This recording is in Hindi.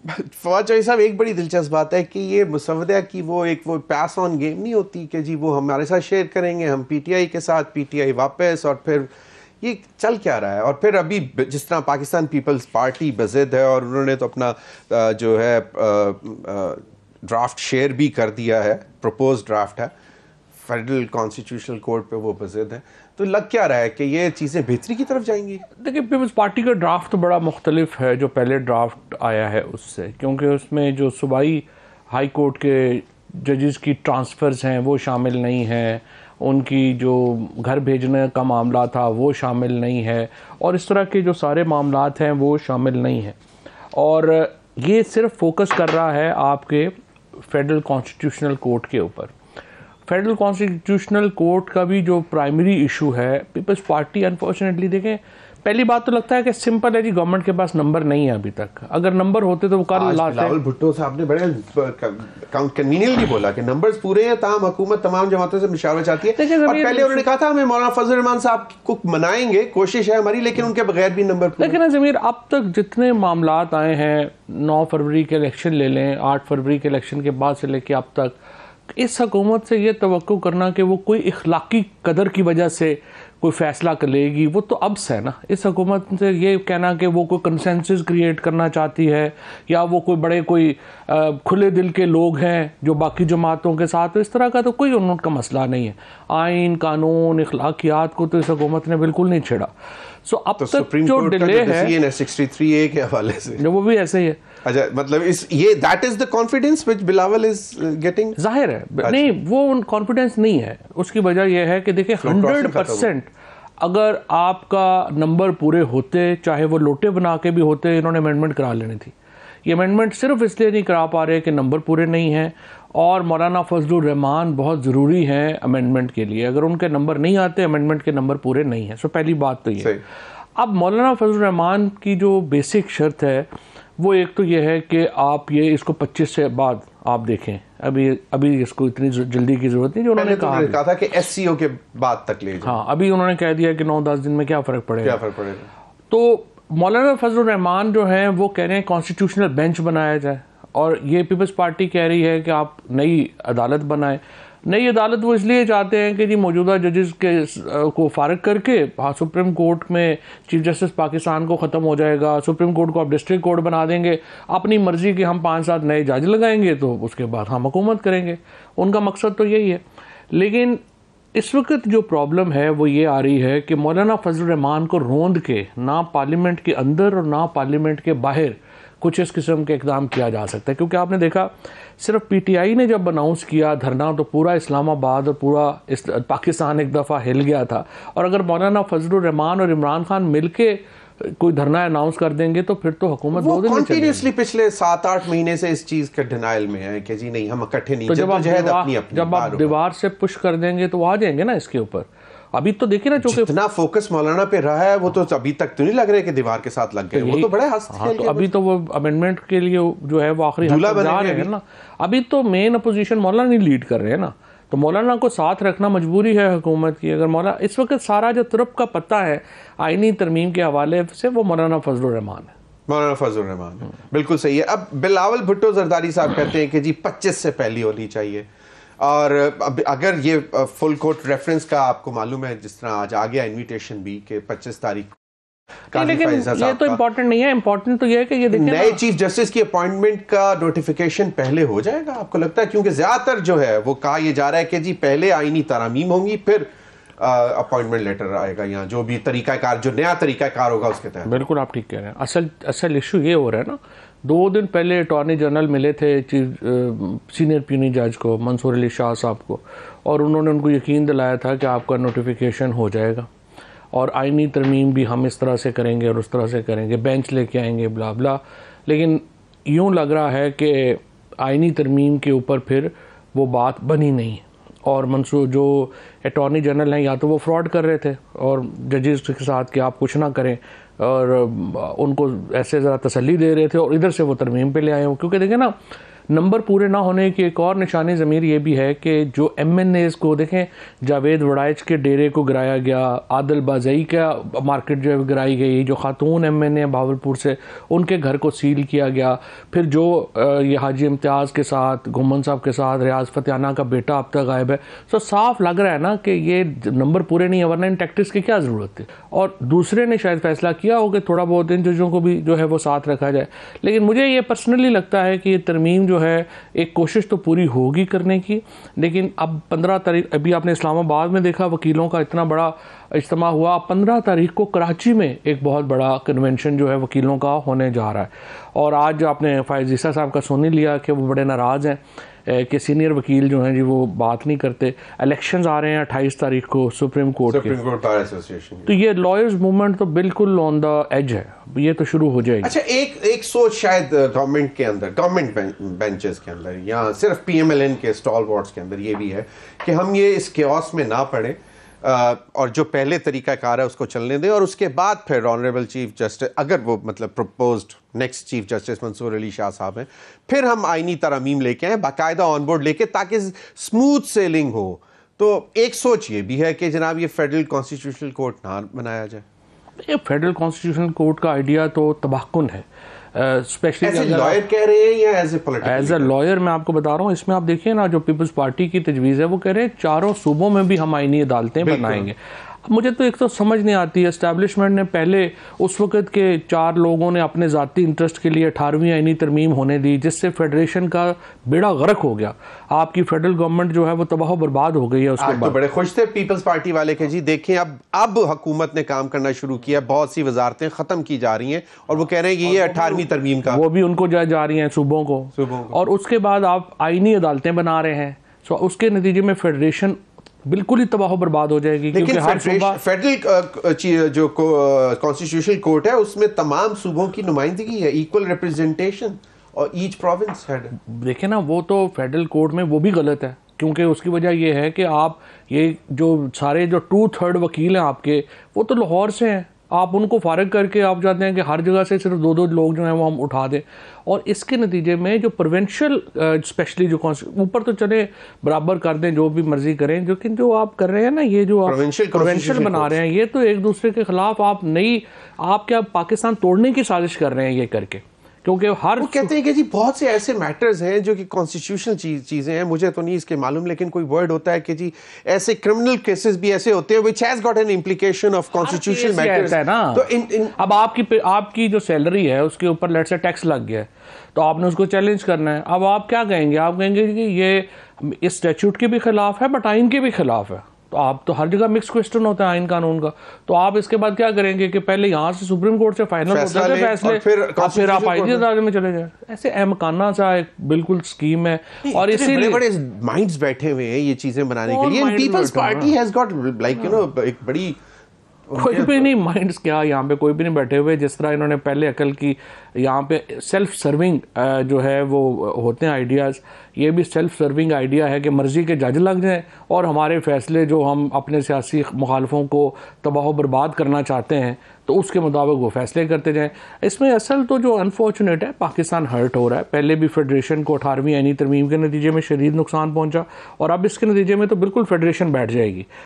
फवाद चौधरी साहब, एक बड़ी दिलचस्प बात है कि ये मुसव्वदा की वो पास ऑन गेम नहीं होती कि जी वो हमारे साथ शेयर करेंगे, हम पीटीआई के साथ, पीटीआई वापस, और फिर ये चल क्या रहा है। और फिर अभी जिस तरह पाकिस्तान पीपल्स पार्टी बज़िद है और उन्होंने तो अपना जो है ड्राफ्ट शेयर भी कर दिया है, प्रपोज ड्राफ्ट है, फेडरल कॉन्स्टिट्यूशनल कोर्ट पे वो बज़िद है, तो लग क्या रहा है कि ये चीज़ें बेहतरी की तरफ जाएंगी? देखिए, पीपल्स पार्टी का ड्राफ्ट तो बड़ा मुख्तलिफ है जो पहले ड्राफ्ट आया है उससे, क्योंकि उसमें जो सूबाई हाई कोर्ट के जजेस की ट्रांसफ़र्स हैं वो शामिल नहीं हैं, उनकी जो घर भेजने का मामला था वो शामिल नहीं है, और इस तरह के जो सारे मामलात हैं वो शामिल नहीं हैं। और ये सिर्फ फोकस कर रहा है आपके फेडरल कॉन्स्टिट्यूशनल कोर्ट के ऊपर। फेडरल कॉन्स्टिट्यूशनल कोर्ट का भी जो प्राइमरी इशू है, पीपल्स पार्टी अनफॉर्चुनेटली, देखें पहली बात तो लगता है कि सिंपल है जी, गवर्नमेंट के पास नंबर नहीं है अभी तक। अगर नंबर होते तो वो कल लाते। बिलावल भुट्टो साहब ने बड़े कन्वीनियंटली बोला कि नंबर्स पूरे हैं, ताम हुकूमत तमाम जमातों से मुशावरा चाहती है। और पहले उन्होंने कहा था हमें मौलाना फजल रहमान साहब को मनाएंगे, कोशिश है हमारी, लेकिन उनके बगैर भी नंबर पूरे। लेकिन ज़मीर, अब तक जितने मामलात आए हैं, 9 फरवरी के इलेक्शन ले लें, 8 फरवरी के इलेक्शन के बाद से लेके अब तक, इस हुकूमत से ये तवक्को करना कि वो कोई इखलाकी कदर की वजह से कोई फ़ैसला कर लेगी, वो तो अब से है ना। इस हुकूमत से ये कहना कि वो कोई कंसेंसस क्रिएट करना चाहती है या वो कोई बड़े कोई खुले दिल के लोग हैं जो बाकी जमातों के साथ, तो इस तरह का तो कोई उनका मसला नहीं है। आइन, कानून, इखलाकियात को तो इस हुकूमत ने बिल्कुल नहीं छेड़ा। सो अब तो तक जो डिले है 63A के हवाले से वो भी ऐसे ही है। अच्छा, मतलब ये that is the confidence which Bilawal is getting. जाहिर है नहीं, वो कॉन्फिडेंस नहीं है। उसकी वजह यह है कि देखिए 100% अगर आपका नंबर पूरे होते, चाहे वो लोटे बना के भी होते, इन्होंने अमेंडमेंट करा लेनी थी। ये अमेंडमेंट सिर्फ इसलिए नहीं करा पा रहे कि नंबर पूरे नहीं हैं, और मौलाना फजलुर रहमान बहुत ज़रूरी हैं अमेंडमेंट के लिए। अगर उनके नंबर नहीं आते, अमेंडमेंट के नंबर पूरे नहीं हैं। सो पहली बात तो ये। अब मौलाना फजलुर रहमान की जो बेसिक शर्त है वो एक तो ये है कि आप ये इसको 25 से बाद आप देखें। अभी इसको इतनी जल्दी की जरूरत नहीं, जो उन्होंने कहा था कि एससीओ के बाद तक ले जाए। हाँ, अभी उन्होंने कह दिया कि 9-10 दिन में क्या फ़र्क पड़ेगा। तो मौलाना फजलुर रहमान जो हैं वो कह रहे हैं कॉन्स्टिट्यूशनल बेंच बनाया जाए, और ये पीपल्स पार्टी कह रही है कि आप नई अदालत बनाएं। नई अदालत वो इसलिए चाहते हैं कि जी मौजूदा जजेस के को फारिग करके सुप्रीम कोर्ट में चीफ जस्टिस पाकिस्तान को ख़त्म हो जाएगा, सुप्रीम कोर्ट को आप डिस्ट्रिक्ट कोर्ट बना देंगे, अपनी मर्जी के हम 5-7 नए जज लगाएंगे, तो उसके बाद हम हुकूमत करेंगे। उनका मकसद तो यही है। लेकिन इस वक्त जो प्रॉब्लम है वो ये आ रही है कि मौलाना फजलुर रहमान को रोंद के ना पार्लियामेंट के अंदर और ना पार्लियामेंट के बाहर कुछ इस किस्म के इकदाम किया जा सकता है। क्योंकि आपने देखा सिर्फ पीटीआई ने जब अनाउंस किया धरना, तो पूरा इस्लामाबाद और पूरा पाकिस्तान एक दफ़ा हिल गया था। और अगर मौलाना फजलुर रहमान और इमरान खान मिलके कोई धरना अनाउंस कर देंगे तो फिर तो हुकूमत 2 दिन में कंटिन्यूअसली पिछले 7-8 महीने से इस चीज़ के डिनाइल में है कि जी नहीं, हम इकट्ठे नहीं। तो जब आप दीवार से पुश कर देंगे तो वो आ जाएंगे ना इसके ऊपर। अभी तो देखिए ना, जितना फोकस मौलाना पे रहा है वो तो अभी तक तो नहीं लग रहा है कि दीवार के साथ लग गए। वो तो बड़े हाँ, तो अभी तो वो अमेंडमेंट के लिए जो है वो आखिरी हद तक जा रहे हैं ना। अभी तो मेन अपोजिशन मौलाना नहीं लीड कर रहे हैं ना, तो मौलाना को साथ रखना मजबूरी है हुकूमत की। अगर मौलाना इस वक्त सारा जो तुरप का पत्ता है आईनी तरमीम के हवाले से, वो मौलाना फजलुर रहमान है। मौलाना फजलुर रहमान बिल्कुल सही है। अब बिलावल भुट्टो जरदारी साहब कहते हैं कि जी 25 से पहली होनी चाहिए। और अगर ये फुल कोर्ट रेफरेंस का आपको मालूम है, जिस तरह आज आ गया इनविटेशन भी कि 25 तारीख, लेकिन ये तो इम्पोर्टेंट नहीं है। इम्पोर्टेंट तो ये है कि ये देखिए नए चीफ जस्टिस की अपॉइंटमेंट का नोटिफिकेशन पहले हो जाएगा, आपको लगता है? क्योंकि ज्यादातर जो है वो कहा यह जा रहा है कि जी पहले आईनी तरामीम होंगी, फिर अपॉइंटमेंट लेटर आएगा, यहाँ जो भी तरीकाकार, जो नया तरीकाकार होगा उसके तहत। बिल्कुल आप ठीक कह रहे हैं। असल इशू ये हो रहा है ना, 2 दिन पहले अटॉर्नी जनरल मिले थे सीनियर पीनी जज को, मंसूर अली शाह साहब को, और उन्होंने उनको यकीन दिलाया था कि आपका नोटिफिकेशन हो जाएगा और आईनी तरमीम भी हम इस तरह से करेंगे और उस तरह से करेंगे, बेंच लेके आएंगे, ब्ला ब्ला। लेकिन यूँ लग रहा है कि आईनी तरमीम के ऊपर फिर वो बात बनी नहीं, और मंसूर जो अटॉर्नी जनरल हैं या तो वो फ्रॉड कर रहे थे और जजेस के साथ कि आप कुछ ना करें, और उनको ऐसे ज़रा तसल्ली दे रहे थे, और इधर से वो तरमीम पे ले आए हो। क्योंकि देखिए ना, नंबर पूरे ना होने की एक और निशानी ज़मीर ये भी है कि जो MNAs को देखें, जावेद वड़ाइच के डेरे को गिराया गया, आदिल बाज़ई का मार्केट जो है गिराई गई, जो खातून MNA भावलपुर से उनके घर को सील किया गया, फिर जो ये हाजी इम्तियाज़ के साथ, घुमन साहब के साथ रियाज फतेहाना का बेटा अब तक गायब है। तो साफ लग रहा है ना कि ये नंबर पूरे नहीं है, वरना इन टैक्टिक्स की क्या ज़रूरत थी। और दूसरे ने शायद फैसला किया हो कि थोड़ा बहुत इन चीज़ों को भी जो है वो साथ रखा जाए। लेकिन मुझे ये पर्सनली लगता है कि ये तरमीम जो है एक कोशिश तो पूरी होगी करने की, लेकिन अब 15 तारीख, अभी आपने इस्लामाबाद में देखा वकीलों का इतना बड़ा इज्तिमा हुआ, 15 तारीख को कराची में एक बहुत बड़ा कन्वेंशन जो है वकीलों का होने जा रहा है। और आज आपने फ़ायज़ ईसा साहब का सुन ही लिया कि वो बड़े नाराज़ हैं कि सीनियर वकील जो हैं जी वो बात नहीं करते। इलेक्शंस आ रहे हैं 28 तारीख को सुप्रीम कोर्ट बार एसोसिएशन, तो ये लॉयर्स मूवमेंट तो बिल्कुल ऑन द एज है, ये तो शुरू हो जाएगी। अच्छा, एक सोच शायद गवर्नमेंट के अंदर, गवर्नमेंट बेंचेस के अंदर या सिर्फ PMLN के स्टॉल वॉर्ड्स के अंदर ये भी है कि हम ये इस केओस में ना पड़े और जो पहले तरीकाकार है उसको चलने दें, और उसके बाद फिर ऑनरेबल चीफ जस्टिस, अगर वो मतलब proposed next chief justice Mansoor Ali Shah साहब हैं, फिर हम आईनी तरमीम लेके आए बाकायदा ऑन बोर्ड लेके, ताकि स्मूथ सेलिंग हो। तो एक सोच ये भी है कि जनाब ये फेडरल कॉन्स्टिट्यूशनल कोर्ट ना बनाया जाए। ये फेडरल कॉन्स्टिट्यूशनल कोर्ट का आइडिया तो तबाहकुन है, स्पेशली एज ए लॉयर कह रहे हैं या as a political? As a lawyer मैं आपको बता रहा हूँ, इसमें आप देखिए ना, जो पीपल्स पार्टी की तजवीज़ है वो कह रहे हैं चारों सूबों में भी हम आईनी अदालतें बनाएंगे। मुझे तो एक तो समझ नहीं आती, एस्टैब्लिशमेंट ने पहले उस वक़्त के 4 लोगों ने अपने ज़ाती इंटरेस्ट के लिए 18वीं आईनी तरमीम होने दी, जिससे फेडरेशन का बेड़ा गर्क हो गया। आपकी फेडरल गवर्नमेंट जो है वो तबाह बर्बाद हो गई है। उसके बाद तो बड़े खुश थे पीपल्स पार्टी वाले के जी देखें अब हुकूमत ने काम करना शुरू किया, बहुत सी वजारतें ख़त्म की जा रही हैं, और वो कह रहे हैं कि ये 18वीं तरमीम का वो भी उनको जा रही हैं सूबों को। और उसके बाद आप आईनी अदालतें बना रहे हैं, तो उसके नतीजे में फेडरेशन बिल्कुल ही तबाह बर्बाद हो जाएगी। लेकिन फेडरल जो कॉन्स्टिट्यूशनल कोर्ट है उसमें तमाम सूबों की नुमाइंदगी है, इक्वल रिप्रेजेंटेशन, और ईच प्रोविंस हेड। देखें ना, वो तो फेडरल कोर्ट में वो भी गलत है, क्योंकि उसकी वजह ये है कि आप ये जो सारे जो 2/3 वकील हैं आपके, वो तो लाहौर से हैं। आप उनको फारिग करके आप चाहते हैं कि हर जगह से सिर्फ 2-2 लोग जो हैं वो हम उठा दें, और इसके नतीजे में जो प्रोविंशियल स्पेशली जो ऊपर तो चले बराबर कर दें, जो भी मर्जी करें, लेकिन जो आप कर रहे हैं ना, ये जो आप प्रोविंशियल बना रहे हैं, ये तो एक दूसरे के खिलाफ आप क्या पाकिस्तान तोड़ने की साजिश कर रहे हैं ये करके। क्योंकि हर वो कहते हैं कि जी बहुत से ऐसे मैटर्स हैं जो कि कॉन्स्टिट्यूशनल चीजें हैं, मुझे तो नहीं इसके मालूम, लेकिन कोई वर्ड होता है कि जी ऐसे क्रिमिनल केसेस भी ऐसे होते हैं which has got an implication of constitutional matters है ना। तो अब आपकी जो सैलरी है उसके ऊपर लेट्स से टैक्स लग गया है, तो आपने उसको चैलेंज करना है। अब आप क्या कहेंगे? आप कहेंगे कि ये इस स्टैट्यूट के भी खिलाफ है, बट आइन के भी खिलाफ है। तो आप तो हर जगह मिक्स क्वेश्चन होता है आइन कानून का। तो आप इसके बाद क्या करेंगे कि पहले यहाँ से सुप्रीम कोर्ट से फाइनल होते हैं फैसले, फिर आप आईनी अदालत में चले जाए। ऐसे अहमकाना सा एक बिल्कुल स्कीम है, और इसीलिए बड़े माइंड्स बैठे हुए हैं ये चीजें बनाने के लिए। People's party has got like you know एक बड़ी, कोई भी नहीं माइंड्स क्या, यहाँ पे कोई भी नहीं बैठे हुए। जिस तरह इन्होंने पहले अकल की, यहाँ पे सेल्फ सर्विंग जो है वो होते हैं आइडियाज़, ये भी सेल्फ सर्विंग आइडिया है कि मर्ज़ी के जज लग जाएं और हमारे फैसले जो हम अपने सियासी मुखालफों को तबाह बर्बाद करना चाहते हैं तो उसके मुताबिक वो फैसले करते जाएं। इसमें असल तो जो अनफॉर्चुनेट है, पाकिस्तान हर्ट हो रहा है। पहले भी फेडरेशन को 18वीं आईनी तरमीम के नतीजे में शदीद नुकसान पहुँचा, और अब इसके नतीजे में तो बिल्कुल फेडरेशन बैठ जाएगी।